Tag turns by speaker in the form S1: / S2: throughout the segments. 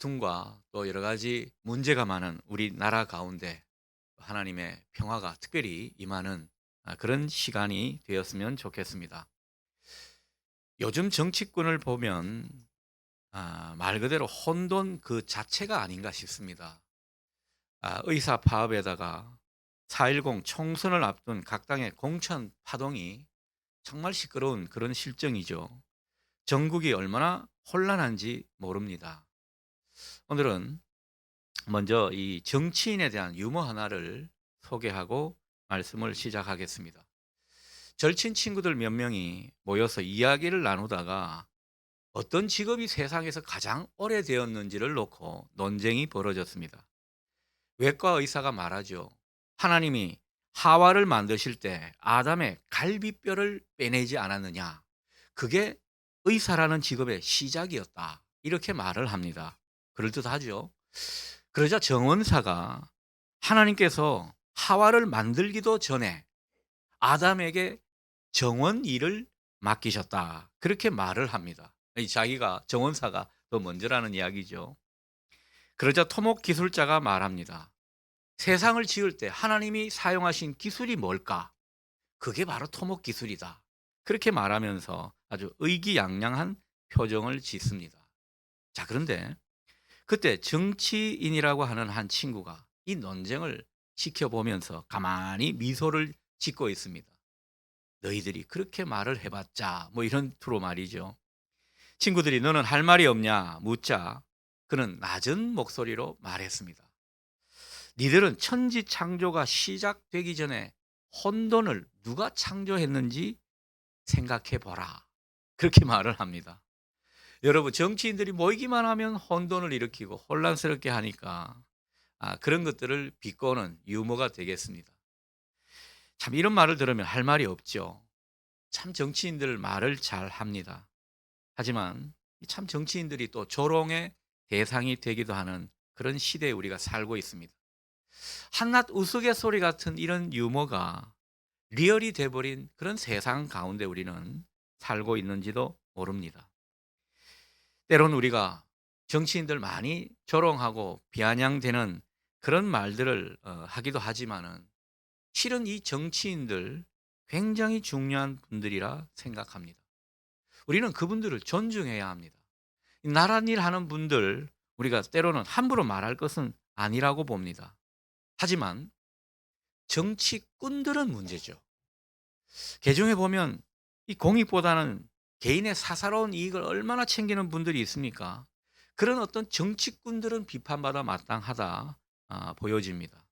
S1: 다툼과 또 여러 가지 문제가 많은 우리나라 가운데 하나님의 평화가 특별히 임하는 그런 시간이 되었으면 좋겠습니다. 요즘 정치권을 보면 말 그대로 혼돈 그 자체가 아닌가 싶습니다. 의사 파업에다가 4.10 총선을 앞둔 각 당의 공천 파동이 정말 시끄러운 그런 실정이죠. 전국이 얼마나 혼란한지 모릅니다. 오늘은 먼저 이 정치인에 대한 유머 하나를 소개하고 말씀을 시작하겠습니다. 절친 친구들 몇 명이 모여서 이야기를 나누다가 어떤 직업이 세상에서 가장 오래되었는지를 놓고 논쟁이 벌어졌습니다. 외과 의사가 말하죠. 하나님이 하와를 만드실 때 아담의 갈비뼈를 빼내지 않았느냐. 그게 의사라는 직업의 시작이었다. 이렇게 말을 합니다. 그럴듯하죠. 그러자 정원사가 하나님께서 하와를 만들기도 전에 아담에게 정원 일을 맡기셨다. 그렇게 말을 합니다. 자기가 정원사가 더 먼저라는 이야기죠. 그러자 토목 기술자가 말합니다. 세상을 지을 때 하나님이 사용하신 기술이 뭘까? 그게 바로 토목 기술이다. 그렇게 말하면서 아주 의기양양한 표정을 짓습니다. 자, 그런데 그때 정치인이라고 하는 한 친구가 이 논쟁을 지켜보면서 가만히 미소를 짓고 있습니다. 너희들이 그렇게 말을 해봤자 뭐 이런 투로 말이죠. 친구들이 너는 할 말이 없냐 묻자 그는 낮은 목소리로 말했습니다. 니들은 천지 창조가 시작되기 전에 혼돈을 누가 창조했는지 생각해 보라. 그렇게 말을 합니다. 여러분, 정치인들이 모이기만 하면 혼돈을 일으키고 혼란스럽게 하니까 그런 것들을 비꼬는 유머가 되겠습니다. 참 이런 말을 들으면 할 말이 없죠. 참 정치인들 말을 잘 합니다. 하지만 참 정치인들이 또 조롱의 대상이 되기도 하는 그런 시대에 우리가 살고 있습니다. 한낱 우스갯소리 같은 이런 유머가 리얼이 돼버린 그런 세상 가운데 우리는 살고 있는지도 모릅니다. 때론 우리가 정치인들 많이 조롱하고 비아냥대는 그런 말들을 하기도 하지만은 실은 이 정치인들 굉장히 중요한 분들이라 생각합니다. 우리는 그분들을 존중해야 합니다. 나란 일 하는 분들 우리가 때로는 함부로 말할 것은 아니라고 봅니다. 하지만 정치꾼들은 문제죠. 개종해 보면 이 공익보다는 개인의 사사로운 이익을 얼마나 챙기는 분들이 있습니까? 그런 어떤 정치꾼들은 비판받아 마땅하다 보여집니다.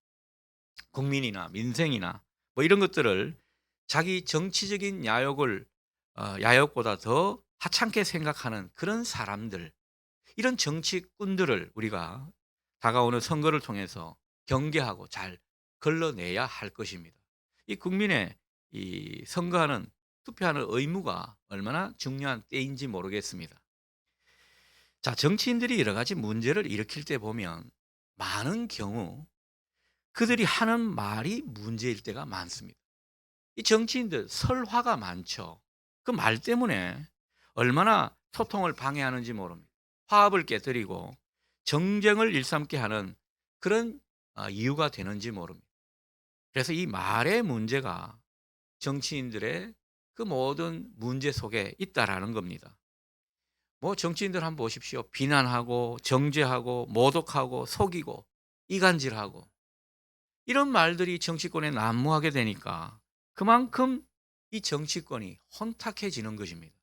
S1: 국민이나 민생이나 뭐 이런 것들을 자기 정치적인 야욕보다 더 하찮게 생각하는 그런 사람들, 이런 정치꾼들을 우리가 다가오는 선거를 통해서 경계하고 잘 걸러내야 할 것입니다. 이 국민의 이 선거하는 투표하는 의무가 얼마나 중요한 때인지 모르겠습니다. 자, 정치인들이 여러 가지 문제를 일으킬 때 보면 많은 경우 그들이 하는 말이 문제일 때가 많습니다. 이 정치인들 설화가 많죠. 그 말 때문에 얼마나 소통을 방해하는지 모릅니다. 화합을 깨뜨리고 정쟁을 일삼게 하는 그런 이유가 되는지 모릅니다. 그래서 이 말의 문제가 정치인들의 그 모든 문제 속에 있다라는 겁니다. 뭐 정치인들 한번 보십시오. 비난하고 정죄하고 모독하고 속이고 이간질하고 이런 말들이 정치권에 난무하게 되니까 그만큼 이 정치권이 혼탁해지는 것입니다.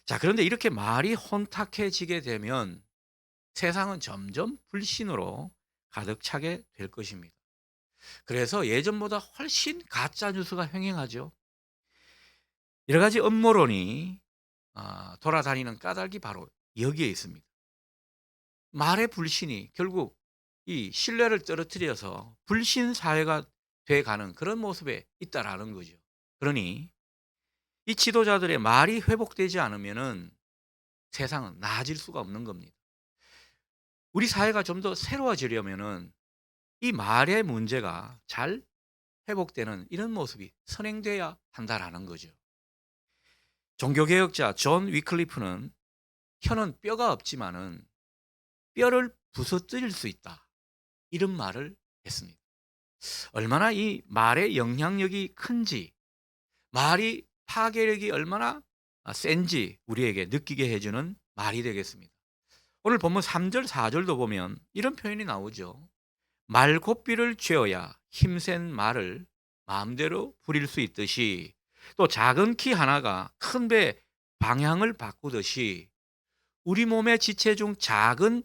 S1: 자, 그런데 이렇게 말이 혼탁해지게 되면 세상은 점점 불신으로 가득 차게 될 것입니다. 그래서 예전보다 훨씬 가짜 뉴스가 횡행하죠. 여러 가지 음모론이 돌아다니는 까닭이 바로 여기에 있습니다. 말의 불신이 결국 이 신뢰를 떨어뜨려서 불신 사회가 돼가는 그런 모습에 있다라는 거죠. 그러니 이 지도자들의 말이 회복되지 않으면은 세상은 나아질 수가 없는 겁니다. 우리 사회가 좀 더 새로워지려면은 이 말의 문제가 잘 회복되는 이런 모습이 선행돼야 한다라는 거죠. 종교개혁자 존 위클리프는 혀는 뼈가 없지만은 뼈를 부서뜨릴 수 있다. 이런 말을 했습니다. 얼마나 이 말의 영향력이 큰지, 말이 파괴력이 얼마나 센지 우리에게 느끼게 해주는 말이 되겠습니다. 오늘 본문 3절, 4절도 보면 이런 표현이 나오죠. 말고삐를 쥐어야 힘센 말을 마음대로 부릴 수 있듯이, 또 작은 키 하나가 큰 배 방향을 바꾸듯이 우리 몸의 지체 중 작은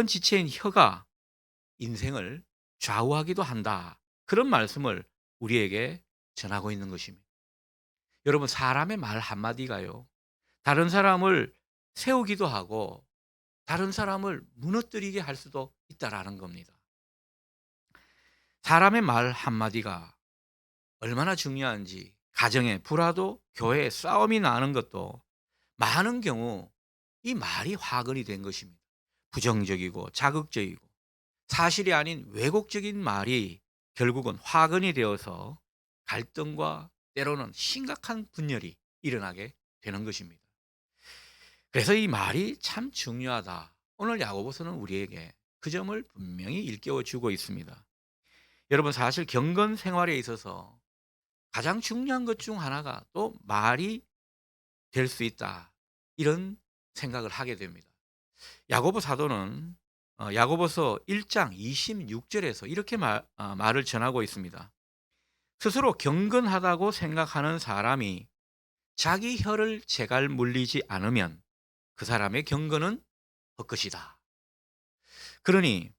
S1: 지체인 혀가 인생을 좌우하기도 한다. 그런 말씀을 우리에게 전하고 있는 것입니다. 여러분, 사람의 말 한마디가요, 다른 사람을 세우기도 하고 다른 사람을 무너뜨리게 할 수도 있다라는 겁니다. 사람의 말 한마디가 얼마나 중요한지, 가정에 불화도 교회에 싸움이 나는 것도 많은 경우 이 말이 화근이 된 것입니다. 부정적이고 자극적이고 사실이 아닌 왜곡적인 말이 결국은 화근이 되어서 갈등과 때로는 심각한 분열이 일어나게 되는 것입니다. 그래서 이 말이 참 중요하다. 오늘 야고보서는 우리에게 그 점을 분명히 일깨워 주고 있습니다. 여러분, 사실 경건 생활에 있어서 가장 중요한 것 중 하나가 또 말이 될 수 있다. 이런 생각을 하게 됩니다. 야고보 사도는 야고보서 1장 26절에서 이렇게 말을 전하고 있습니다. 스스로 경건하다고 생각하는 사람이 자기 혀를 제갈 물리지 않으면 그 사람의 경건은 헛것이다. 그러니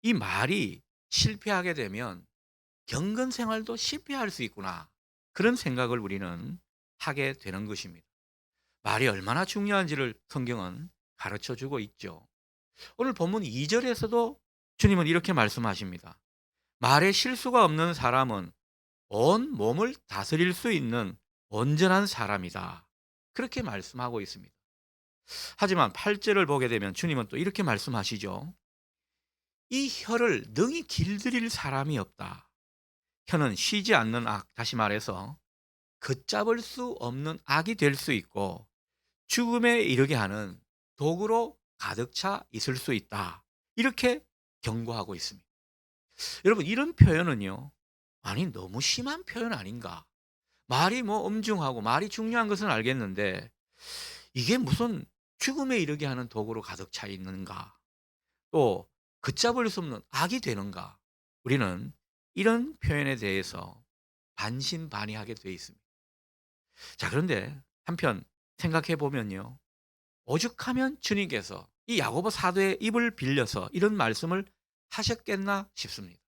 S1: 이 말이 실패하게 되면 경건 생활도 실패할 수 있구나. 그런 생각을 우리는 하게 되는 것입니다. 말이 얼마나 중요한지를 성경은 가르쳐 주고 있죠. 오늘 본문 2절에서도 주님은 이렇게 말씀하십니다. 말에 실수가 없는 사람은 온 몸을 다스릴 수 있는 온전한 사람이다. 그렇게 말씀하고 있습니다. 하지만 8절을 보게 되면 주님은 또 이렇게 말씀하시죠. 이 혀를 능히 길들일 사람이 없다. 혀는 쉬지 않는 악, 다시 말해서 걷잡을 수 없는 악이 될 수 있고 죽음에 이르게 하는 독으로 가득 차 있을 수 있다. 이렇게 경고하고 있습니다. 여러분, 이런 표현은요, 아니 너무 심한 표현 아닌가? 말이 뭐 엄중하고 말이 중요한 것은 알겠는데 이게 무슨 죽음에 이르게 하는 독으로 가득 차 있는가? 또 걷잡을 수 없는 악이 되는가? 우리는 이런 표현에 대해서 반신반의하게 되어 있습니다. 자, 그런데 한편 생각해 보면요, 오죽하면 주님께서 이 야고보 사도의 입을 빌려서 이런 말씀을 하셨겠나 싶습니다.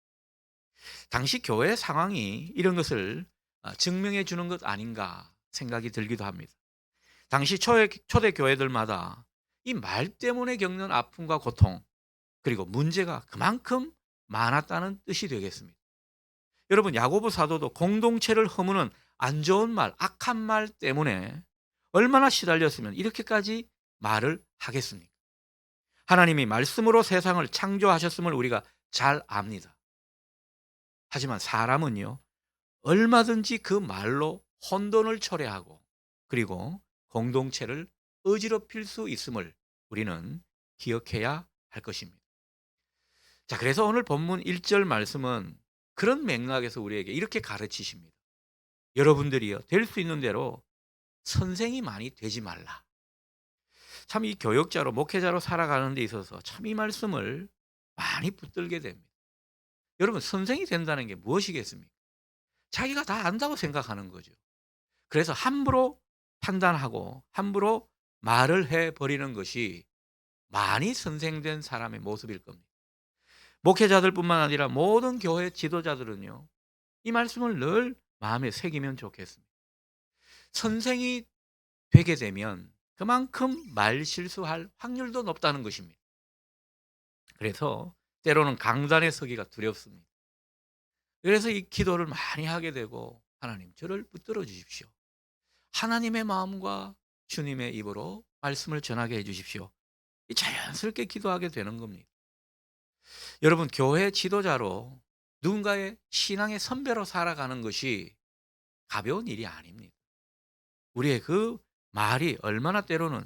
S1: 당시 교회 상황이 이런 것을 증명해 주는 것 아닌가 생각이 들기도 합니다. 당시 초대 교회들마다 이 말 때문에 겪는 아픔과 고통, 그리고 문제가 그만큼 많았다는 뜻이 되겠습니다. 여러분, 야고보 사도도 공동체를 허무는 안 좋은 말, 악한 말 때문에 얼마나 시달렸으면 이렇게까지 말을 하겠습니까? 하나님이 말씀으로 세상을 창조하셨음을 우리가 잘 압니다. 하지만 사람은요, 얼마든지 그 말로 혼돈을 초래하고 그리고 공동체를 어지럽힐 수 있음을 우리는 기억해야 할 것입니다. 자, 그래서 오늘 본문 1절 말씀은 그런 맥락에서 우리에게 이렇게 가르치십니다. 여러분들이요, 될 수 있는 대로 선생이 많이 되지 말라. 참 이 교역자로 목회자로 살아가는 데 있어서 참 이 말씀을 많이 붙들게 됩니다. 여러분, 선생이 된다는 게 무엇이겠습니까? 자기가 다 안다고 생각하는 거죠. 그래서 함부로 판단하고 함부로 말을 해버리는 것이 많이 선생된 사람의 모습일 겁니다. 목회자들뿐만 아니라 모든 교회 지도자들은요, 이 말씀을 늘 마음에 새기면 좋겠습니다. 선생이 되게 되면 그만큼 말 실수할 확률도 높다는 것입니다. 그래서 때로는 강단에 서기가 두렵습니다. 그래서 이 기도를 많이 하게 되고, 하나님 저를 붙들어 주십시오. 하나님의 마음과 주님의 입으로 말씀을 전하게 해 주십시오. 자연스럽게 기도하게 되는 겁니다. 여러분, 교회 지도자로 누군가의 신앙의 선배로 살아가는 것이 가벼운 일이 아닙니다. 우리의 그 말이 얼마나 때로는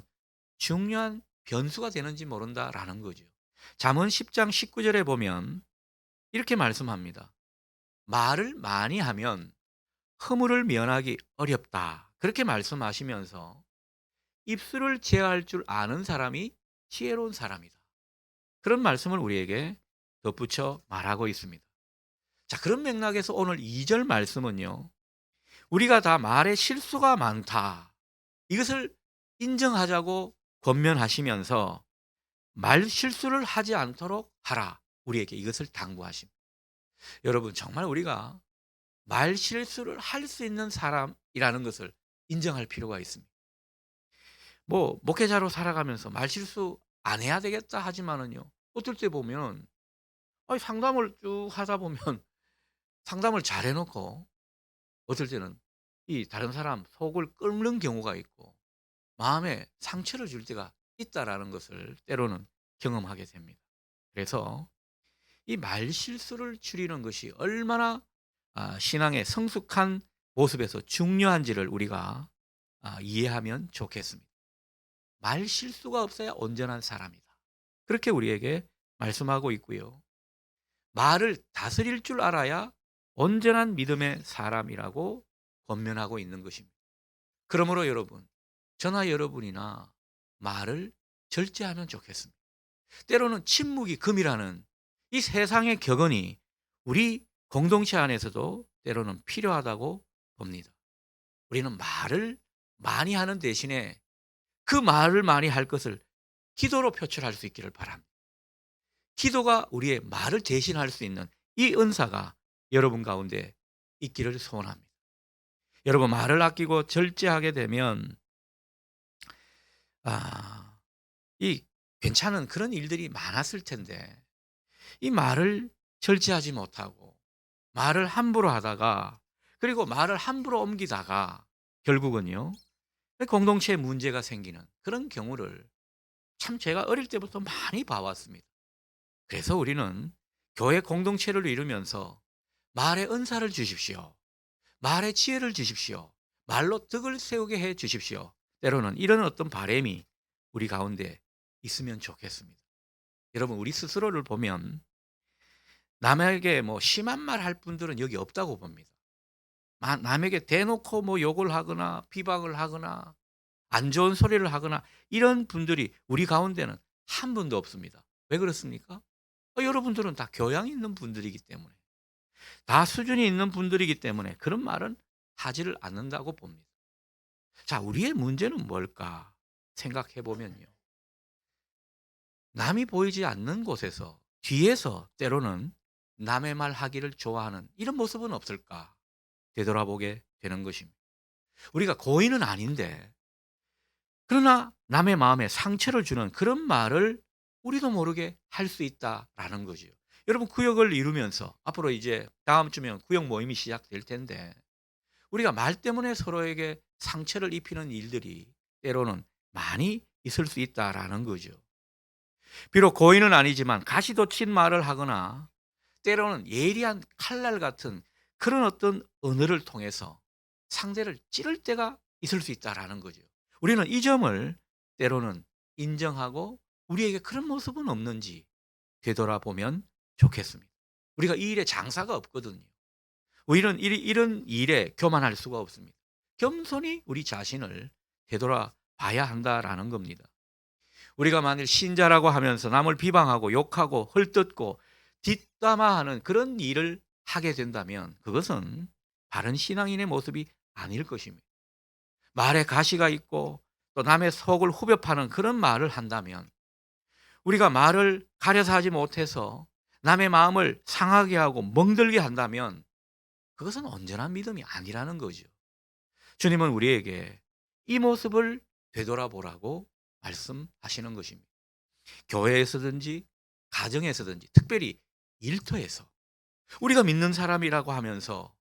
S1: 중요한 변수가 되는지 모른다라는 거죠. 잠언 10장 19절에 보면 이렇게 말씀합니다. 말을 많이 하면 허물을 면하기 어렵다. 그렇게 말씀하시면서 입술을 제어할 줄 아는 사람이 지혜로운 사람이다. 그런 말씀을 우리에게 덧붙여 말하고 있습니다. 자, 그런 맥락에서 오늘 2절 말씀은요. 우리가 다 말에 실수가 많다. 이것을 인정하자고 권면하시면서 말 실수를 하지 않도록 하라. 우리에게 이것을 당부하십니다. 여러분, 정말 우리가 말 실수를 할 수 있는 사람이라는 것을 인정할 필요가 있습니다. 뭐 목회자로 살아가면서 말 실수 안 해야 되겠다 하지만은요. 어떨 때 보면 상담을 쭉 하다 보면 상담을 잘 해놓고 어떨 때는 이 다른 사람 속을 끓는 경우가 있고 마음에 상처를 줄 때가 있다라는 것을 때로는 경험하게 됩니다. 그래서 이 말실수를 줄이는 것이 얼마나 신앙의 성숙한 모습에서 중요한지를 우리가 이해하면 좋겠습니다. 말실수가 없어야 온전한 사람이다. 그렇게 우리에게 말씀하고 있고요. 말을 다스릴 줄 알아야 온전한 믿음의 사람이라고 권면하고 있는 것입니다. 그러므로 여러분, 저나 여러분이나 말을 절제하면 좋겠습니다. 때로는 침묵이 금이라는 이 세상의 격언이 우리 공동체 안에서도 때로는 필요하다고 봅니다. 우리는 말을 많이 하는 대신에 그 말을 많이 할 것을 기도로 표출할 수 있기를 바랍니다. 기도가 우리의 말을 대신할 수 있는 이 은사가 여러분 가운데 있기를 소원합니다. 여러분, 말을 아끼고 절제하게 되면 이 괜찮은 그런 일들이 많았을 텐데 이 말을 절제하지 못하고 말을 함부로 하다가 그리고 말을 함부로 옮기다가 결국은요 공동체에 문제가 생기는 그런 경우를 참 제가 어릴 때부터 많이 봐왔습니다. 그래서 우리는 교회 공동체를 이루면서 말의 은사를 주십시오. 말의 지혜를 주십시오. 말로 덕을 세우게 해 주십시오. 때로는 이런 어떤 바람이 우리 가운데 있으면 좋겠습니다. 여러분, 우리 스스로를 보면 남에게 뭐 심한 말 할 분들은 여기 없다고 봅니다. 남에게 대놓고 뭐 욕을 하거나 비방을 하거나 안 좋은 소리를 하거나 이런 분들이 우리 가운데는 한 분도 없습니다. 왜 그렇습니까? 여러분들은 다 교양이 있는 분들이기 때문에 다 수준이 있는 분들이기 때문에 그런 말은 하지를 않는다고 봅니다. 자, 우리의 문제는 뭘까 생각해 보면요. 남이 보이지 않는 곳에서 뒤에서 때로는 남의 말 하기를 좋아하는 이런 모습은 없을까 되돌아보게 되는 것입니다. 우리가 고의는 아닌데 그러나 남의 마음에 상처를 주는 그런 말을 우리도 모르게 할 수 있다라는 거죠. 여러분, 구역을 이루면서 앞으로 이제 다음 주면 구역 모임이 시작될 텐데 우리가 말 때문에 서로에게 상처를 입히는 일들이 때로는 많이 있을 수 있다라는 거죠. 비록 고의는 아니지만 가시돋친 말을 하거나 때로는 예리한 칼날 같은 그런 어떤 언어를 통해서 상대를 찌를 때가 있을 수 있다라는 거죠. 우리는 이 점을 때로는 인정하고 우리에게 그런 모습은 없는지 되돌아보면 좋겠습니다. 우리가 이 일에 장사가 없거든요. 우리는 이런 일에 교만할 수가 없습니다. 겸손히 우리 자신을 되돌아봐야 한다라는 겁니다. 우리가 만일 신자라고 하면서 남을 비방하고 욕하고 헐뜯고 뒷담화하는 그런 일을 하게 된다면 그것은 바른 신앙인의 모습이 아닐 것입니다. 말에 가시가 있고 또 남의 속을 후벼 파는 그런 말을 한다면 우리가 말을 가려서 하지 못해서 남의 마음을 상하게 하고 멍들게 한다면 그것은 온전한 믿음이 아니라는 거죠. 주님은 우리에게 이 모습을 되돌아보라고 말씀하시는 것입니다. 교회에서든지 가정에서든지 특별히 일터에서 우리가 믿는 사람이라고 하면서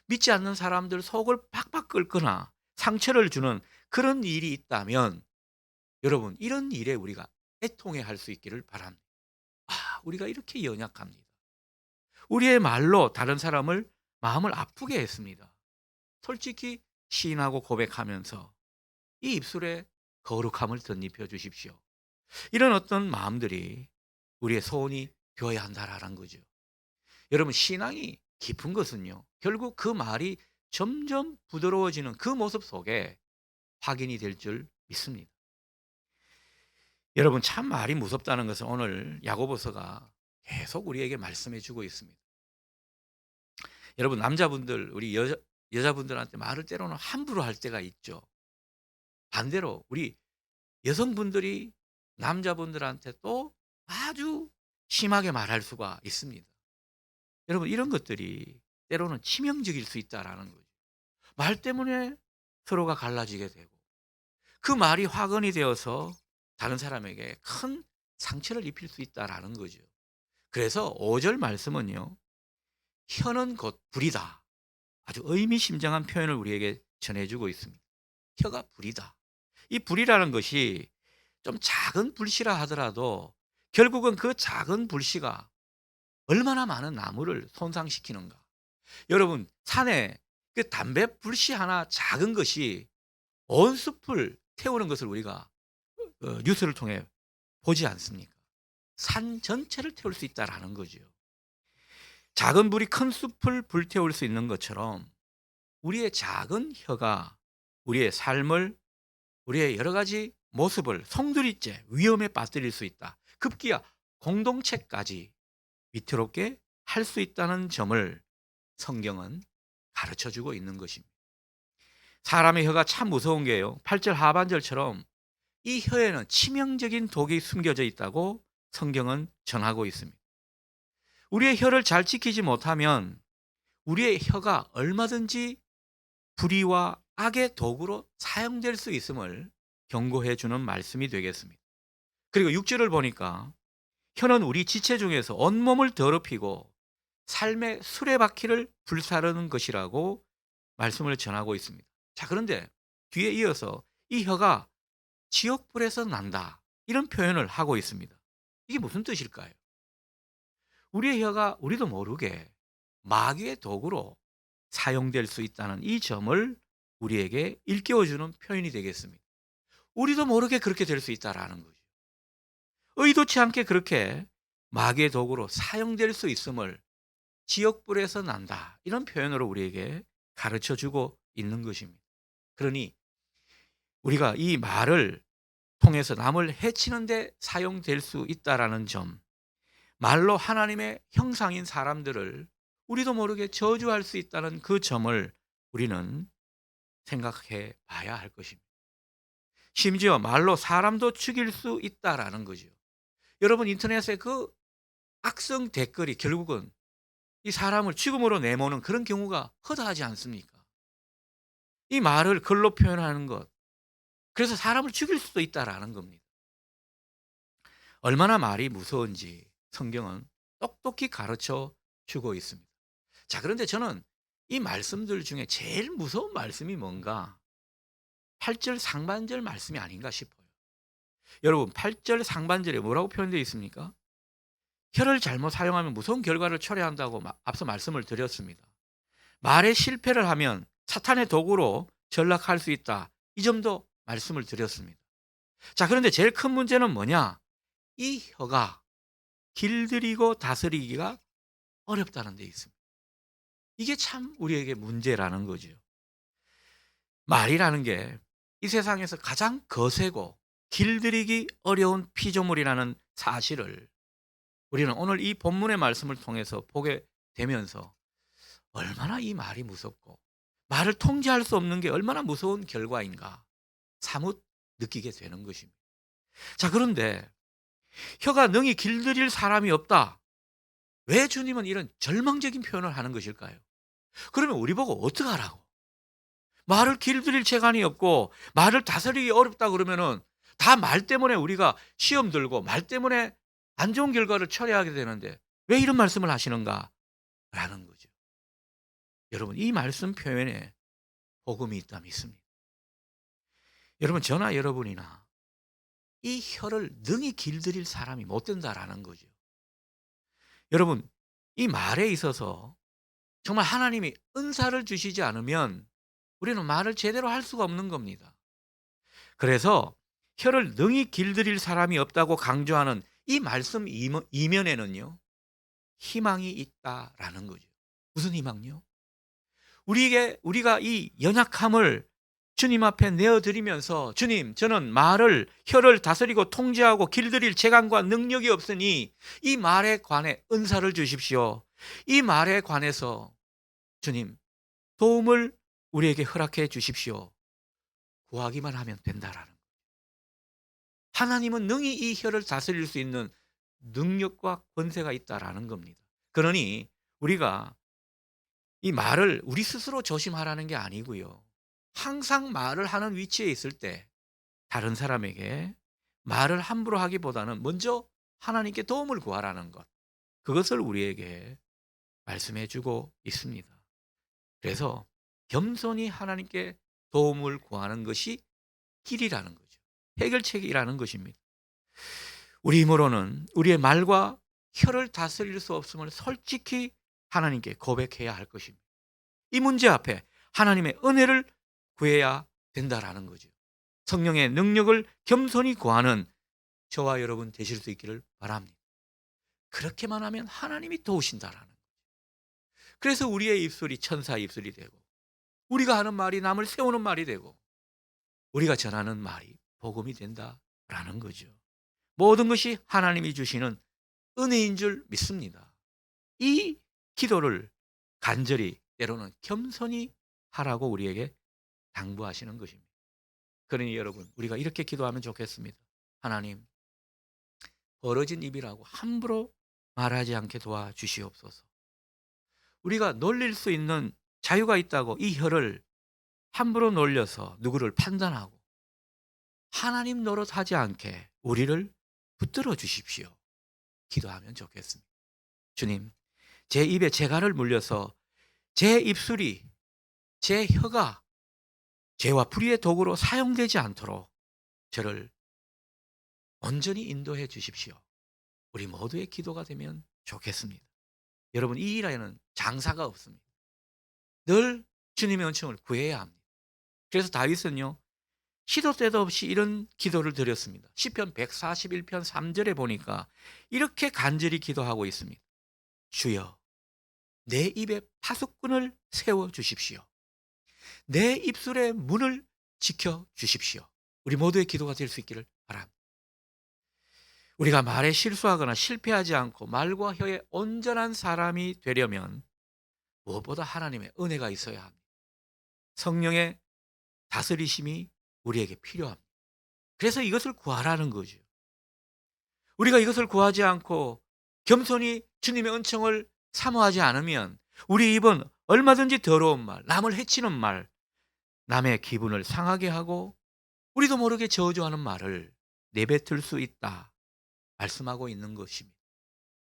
S1: 믿지 않는 사람들 속을 팍팍 끓거나 상처를 주는 그런 일이 있다면 여러분, 이런 일에 우리가 애통해 할 수 있기를 바랍니다. 우리가 이렇게 연약합니다. 우리의 말로 다른 사람을 마음을 아프게 했습니다. 솔직히 시인하고 고백하면서 이 입술에 거룩함을 덧입혀 주십시오. 이런 어떤 마음들이 우리의 소원이 되어야 한다라는 거죠. 여러분 신앙이 깊은 것은요. 결국 그 말이 점점 부드러워지는 그 모습 속에 확인이 될 줄 믿습니다. 여러분 참 말이 무섭다는 것은 오늘 야고보서가 계속 우리에게 말씀해 주고 있습니다. 여러분 남자분들 우리 여자분들한테 말을 때로는 함부로 할 때가 있죠. 반대로 우리 여성분들이 남자분들한테 또 아주 심하게 말할 수가 있습니다. 여러분 이런 것들이 때로는 치명적일 수 있다라는 거죠. 말 때문에 서로가 갈라지게 되고 그 말이 화근이 되어서 다른 사람에게 큰 상처를 입힐 수 있다라는 거죠. 그래서 5절 말씀은요. 혀는 곧 불이다. 아주 의미심장한 표현을 우리에게 전해주고 있습니다. 혀가 불이다. 이 불이라는 것이 좀 작은 불씨라 하더라도 결국은 그 작은 불씨가 얼마나 많은 나무를 손상시키는가. 여러분 산에 그 담배 불씨 하나 작은 것이 온 숲을 태우는 것을 우리가 뉴스를 통해 보지 않습니까? 산 전체를 태울 수 있다라는 거죠. 작은 불이 큰 숲을 불태울 수 있는 것처럼 우리의 작은 혀가 우리의 삶을 우리의 여러 가지 모습을 송두리째 위험에 빠뜨릴 수 있다. 급기야 공동체까지 위태롭게 할 수 있다는 점을 성경은 가르쳐 주고 있는 것입니다. 사람의 혀가 참 무서운 게요. 8절 하반절처럼 이 혀에는 치명적인 독이 숨겨져 있다고 성경은 전하고 있습니다. 우리의 혀를 잘 지키지 못하면 우리의 혀가 얼마든지 불의와 악의 도구로 사용될 수 있음을 경고해 주는 말씀이 되겠습니다. 그리고 6절을 보니까 혀는 우리 지체 중에서 온몸을 더럽히고 삶의 수레바퀴를 불사르는 것이라고 말씀을 전하고 있습니다. 자, 그런데 뒤에 이어서 이 혀가 지옥불에서 난다. 이런 표현을 하고 있습니다. 이게 무슨 뜻일까요? 우리의 혀가 우리도 모르게 마귀의 도구로 사용될 수 있다는 이 점을 우리에게 일깨워주는 표현이 되겠습니다. 우리도 모르게 그렇게 될 수 있다라는 거죠. 의도치 않게 그렇게 마귀의 도구로 사용될 수 있음을 지옥불에서 난다. 이런 표현으로 우리에게 가르쳐 주고 있는 것입니다. 그러니 우리가 이 말을 통해서 남을 해치는 데 사용될 수 있다라는 점, 말로 하나님의 형상인 사람들을 우리도 모르게 저주할 수 있다는 그 점을 우리는 생각해 봐야 할 것입니다. 심지어 말로 사람도 죽일 수 있다라는 거죠. 여러분 인터넷에 그 악성 댓글이 결국은 이 사람을 죽음으로 내모는 그런 경우가 허다하지 않습니까? 이 말을 글로 표현하는 것, 그래서 사람을 죽일 수도 있다라는 겁니다. 얼마나 말이 무서운지 성경은 똑똑히 가르쳐 주고 있습니다. 자, 그런데 저는 이 말씀들 중에 제일 무서운 말씀이 뭔가 8절 상반절 말씀이 아닌가 싶어요. 여러분 8절 상반절에 뭐라고 표현되어 있습니까? 혀를 잘못 사용하면 무서운 결과를 초래한다고 앞서 말씀을 드렸습니다. 말에 실패를 하면 사탄의 도구로 전락할 수 있다. 이 점도 말씀을 드렸습니다. 자, 그런데 제일 큰 문제는 뭐냐? 이 혀가 길들이고 다스리기가 어렵다는 데 있습니다. 이게 참 우리에게 문제라는 거죠. 말이라는 게 이 세상에서 가장 거세고 길들이기 어려운 피조물이라는 사실을 우리는 오늘 이 본문의 말씀을 통해서 보게 되면서 얼마나 이 말이 무섭고 말을 통제할 수 없는 게 얼마나 무서운 결과인가 사뭇 느끼게 되는 것입니다. 자, 그런데 혀가 능히 길들일 사람이 없다. 왜 주님은 이런 절망적인 표현을 하는 것일까요? 그러면 우리 보고 어떡하라고? 말을 길들일 재간이 없고 말을 다스리기 어렵다 그러면은 다 말 때문에 우리가 시험 들고 말 때문에 안 좋은 결과를 초래하게 되는데 왜 이런 말씀을 하시는가? 라는 거죠. 여러분 이 말씀 표현에 복음이 있다 믿습니다. 여러분 저나 여러분이나 이 혀를 능히 길들일 사람이 못 된다라는 거죠. 여러분 이 말에 있어서 정말 하나님이 은사를 주시지 않으면 우리는 말을 제대로 할 수가 없는 겁니다. 그래서 혀를 능히 길들일 사람이 없다고 강조하는 이 말씀 이면에는요, 희망이 있다라는 거죠. 무슨 희망요? 우리가 이 연약함을 주님 앞에 내어드리면서, 주님, 저는 혀를 다스리고 통제하고 길들일 재간과 능력이 없으니 이 말에 관해 은사를 주십시오. 이 말에 관해서 주님, 도움을 우리에게 허락해 주십시오. 구하기만 하면 된다라는 거예요. 하나님은 능히 이 혀를 다스릴 수 있는 능력과 권세가 있다라는 겁니다. 그러니 우리가 이 말을 우리 스스로 조심하라는 게 아니고요. 항상 말을 하는 위치에 있을 때 다른 사람에게 말을 함부로 하기보다는 먼저 하나님께 도움을 구하라는 것. 그것을 우리에게 말씀해 주고 있습니다. 그래서 겸손히 하나님께 도움을 구하는 것이 길이라는 거죠. 해결책이라는 것입니다. 우리 힘으로는 우리의 말과 혀를 다스릴 수 없음을 솔직히 하나님께 고백해야 할 것입니다. 이 문제 앞에 하나님의 은혜를 구해야 된다라는 거죠. 성령의 능력을 겸손히 구하는 저와 여러분 되실 수 있기를 바랍니다. 그렇게만 하면 하나님이 도우신다라는 거죠. 그래서 우리의 입술이 천사 입술이 되고, 우리가 하는 말이 남을 세우는 말이 되고, 우리가 전하는 말이 복음이 된다라는 거죠. 모든 것이 하나님이 주시는 은혜인 줄 믿습니다. 이 기도를 간절히, 때로는 겸손히 하라고 우리에게 당부하시는 것입니다. 그러니 여러분, 우리가 이렇게 기도하면 좋겠습니다. 하나님, 벌어진 입이라고 함부로 말하지 않게 도와주시옵소서. 우리가 놀릴 수 있는 자유가 있다고 이 혀를 함부로 놀려서 누구를 판단하고 하나님 노릇하지 않게 우리를 붙들어 주십시오. 기도하면 좋겠습니다. 주님, 제 입에 재갈을 물려서 제 입술이, 제 혀가 죄와 불의의 도구로 사용되지 않도록 저를 온전히 인도해 주십시오. 우리 모두의 기도가 되면 좋겠습니다. 여러분, 이 일에는 장사가 없습니다. 늘 주님의 은총을 구해야 합니다. 그래서 다윗은요, 시도 때도 없이 이런 기도를 드렸습니다. 시편 141편 3절에 보니까 이렇게 간절히 기도하고 있습니다. 주여, 내 입에 파수꾼을 세워 주십시오. 내 입술의 문을 지켜 주십시오. 우리 모두의 기도가 될 수 있기를 바랍니다. 우리가 말에 실수하거나 실패하지 않고 말과 혀에 온전한 사람이 되려면 무엇보다 하나님의 은혜가 있어야 합니다. 성령의 다스리심이 우리에게 필요합니다. 그래서 이것을 구하라는 거죠. 우리가 이것을 구하지 않고 겸손히 주님의 은총을 사모하지 않으면 우리 입은 얼마든지 더러운 말, 남을 해치는 말, 남의 기분을 상하게 하고 우리도 모르게 저주하는 말을 내뱉을 수 있다 말씀하고 있는 것입니다.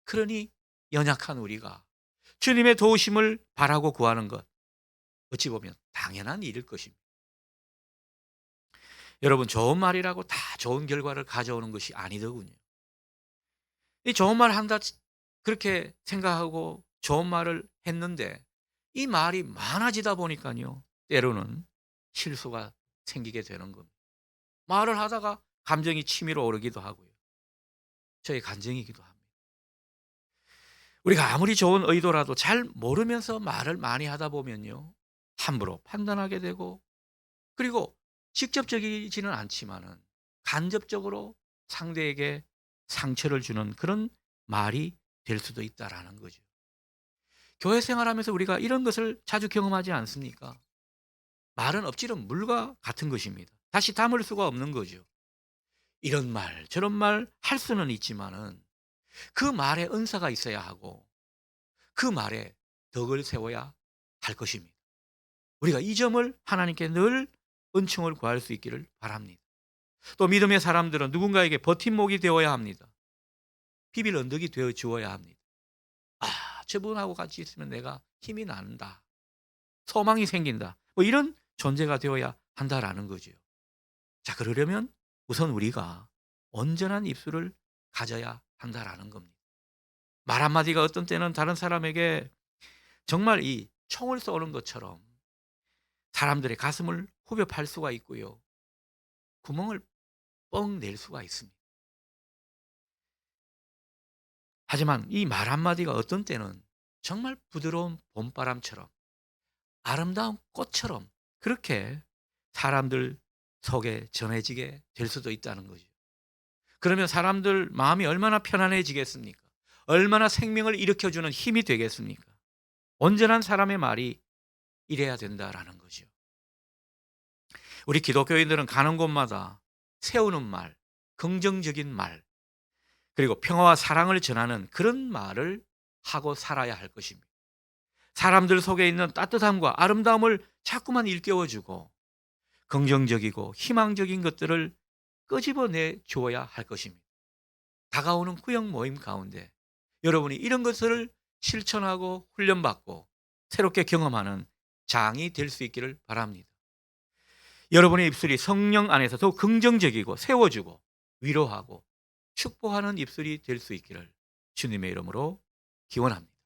S1: 그러니 연약한 우리가 주님의 도우심을 바라고 구하는 것, 어찌 보면 당연한 일일 것입니다. 여러분, 좋은 말이라고 다 좋은 결과를 가져오는 것이 아니더군요. 이 좋은 말 한다 그렇게 생각하고 좋은 말을 했는데 이 말이 많아지다 보니까요, 때로는 실수가 생기게 되는 겁니다. 말을 하다가 감정이 치밀어 오르기도 하고요. 저의 간증이기도 합니다. 우리가 아무리 좋은 의도라도 잘 모르면서 말을 많이 하다 보면요, 함부로 판단하게 되고, 그리고 직접적이지는 않지만은 간접적으로 상대에게 상처를 주는 그런 말이 될 수도 있다라는 거죠. 교회 생활하면서 우리가 이런 것을 자주 경험하지 않습니까? 말은 엎지른 물과 같은 것입니다. 다시 담을 수가 없는 거죠. 이런 말, 저런 말 할 수는 있지만은 그 말에 은사가 있어야 하고 그 말에 덕을 세워야 할 것입니다. 우리가 이 점을 하나님께 늘 은총을 구할 수 있기를 바랍니다. 또 믿음의 사람들은 누군가에게 버팀목이 되어야 합니다. 비빌 언덕이 되어 주어야 합니다. 아, 저분하고 같이 있으면 내가 힘이 난다, 소망이 생긴다, 뭐 이런 존재가 되어야 한다라는 거죠. 자, 그러려면 우선 우리가 온전한 입술을 가져야 한다라는 겁니다. 말 한마디가 어떤 때는 다른 사람에게 정말 이 총을 쏘는 것처럼 사람들의 가슴을 후벼 팔 수가 있고요, 구멍을 뻥 낼 수가 있습니다. 하지만 이 말 한마디가 어떤 때는 정말 부드러운 봄바람처럼 아름다운 꽃처럼 그렇게 사람들 속에 전해지게 될 수도 있다는 거죠. 그러면 사람들 마음이 얼마나 편안해지겠습니까? 얼마나 생명을 일으켜주는 힘이 되겠습니까? 온전한 사람의 말이 이래야 된다라는 거죠. 우리 기독교인들은 가는 곳마다 세우는 말, 긍정적인 말, 그리고 평화와 사랑을 전하는 그런 말을 하고 살아야 할 것입니다. 사람들 속에 있는 따뜻함과 아름다움을 자꾸만 일깨워주고 긍정적이고 희망적인 것들을 끄집어내 주어야 할 것입니다. 다가오는 구역 모임 가운데 여러분이 이런 것을 실천하고 훈련받고 새롭게 경험하는 장이 될 수 있기를 바랍니다. 여러분의 입술이 성령 안에서 더 긍정적이고 세워주고 위로하고 축복하는 입술이 될 수 있기를 주님의 이름으로 기원합니다.